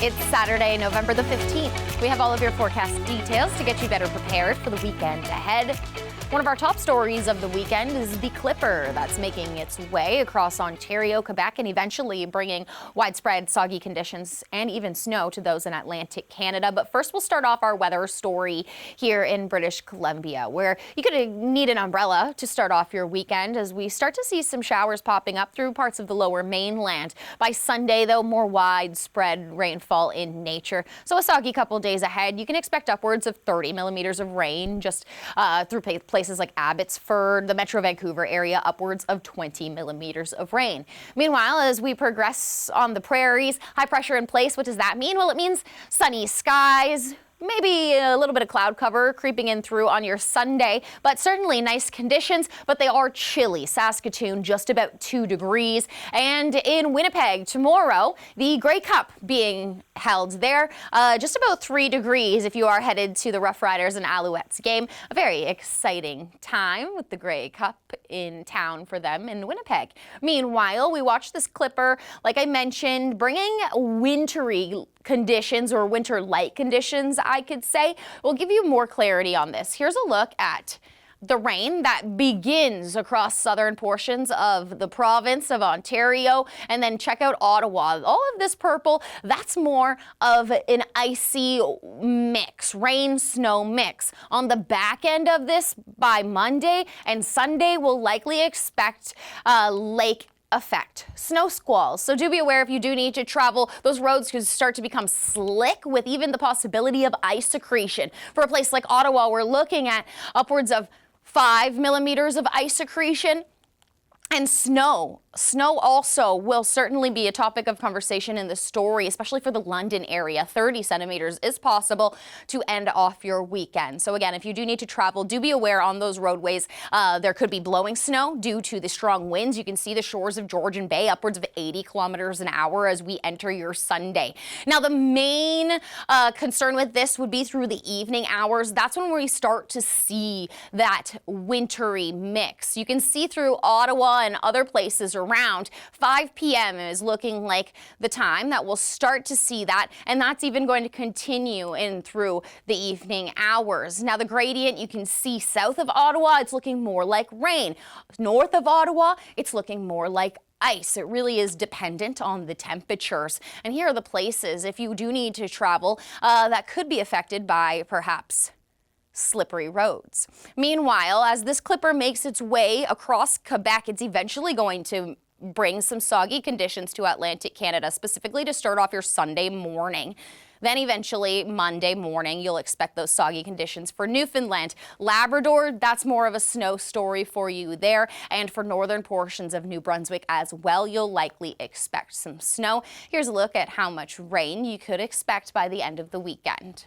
It's Saturday, November the 15th. We have all of your forecast details to get you better prepared for the weekend ahead. One of our top stories of the weekend is the Clipper that's making its way across Ontario, Quebec, and eventually bringing widespread soggy conditions and even snow to those in Atlantic Canada. But first, we'll start off our weather story here in British Columbia, where you could need an umbrella to start off your weekend as we start to see some showers popping up through parts of the lower mainland. By Sunday, though, more widespread rainfall in nature. So a soggy couple days ahead. You can expect upwards of 30 millimeters of rain just through places like Abbotsford, the Metro Vancouver area, upwards of 20 millimeters of rain. Meanwhile, as we progress on the prairies, high pressure in place. What does that mean? Well, it means sunny skies, maybe a little bit of cloud cover creeping in through on your Sunday, but certainly nice conditions, but they are chilly. Saskatoon, just about 2 degrees. And in Winnipeg tomorrow, the Grey Cup being held there, just about 3 degrees if you are headed to the Rough Riders and Alouettes game. A very exciting time with the Grey Cup in town for them in Winnipeg. Meanwhile, we watched this Clipper, like I mentioned, bringing wintry conditions or winter-like conditions, I could say. We'll give you more clarity on this. Here's a look at the rain that begins across southern portions of the province of Ontario, and then check out Ottawa. All of this purple, that's more of an icy mix, rain-snow mix. On the back end of this, by Monday and Sunday, we'll likely expect lake effect, snow squalls. So do be aware if you do need to travel, those roads could start to become slick with even the possibility of ice accretion. For a place like Ottawa, we're looking at upwards of 5 millimeters of ice accretion. And snow. Snow also will certainly be a topic of conversation in the story, especially for the London area. 30 centimeters is possible to end off your weekend. So again, if you do need to travel, do be aware on those roadways. There could be blowing snow due to the strong winds. You can see the shores of Georgian Bay upwards of 80 kilometers an hour as we enter your Sunday. Now, the main concern with this would be through the evening hours. That's when we start to see that wintry mix. You can see through Ottawa and other places around. 5 p.m. is looking like the time that we'll start to see that, and that's even going to continue in through the evening hours. Now, the gradient you can see south of Ottawa, it's looking more like rain. North of Ottawa, it's looking more like ice. It really is dependent on the temperatures. And here are the places, if you do need to travel, that could be affected by perhaps slippery roads. Meanwhile, as this Clipper makes its way across Quebec, it's eventually going to bring some soggy conditions to Atlantic Canada, specifically to start off your Sunday morning. Then eventually Monday morning, you'll expect those soggy conditions for Newfoundland. Labrador, that's more of a snow story for you there. And for northern portions of New Brunswick as well, you'll likely expect some snow. Here's a look at how much rain you could expect by the end of the weekend.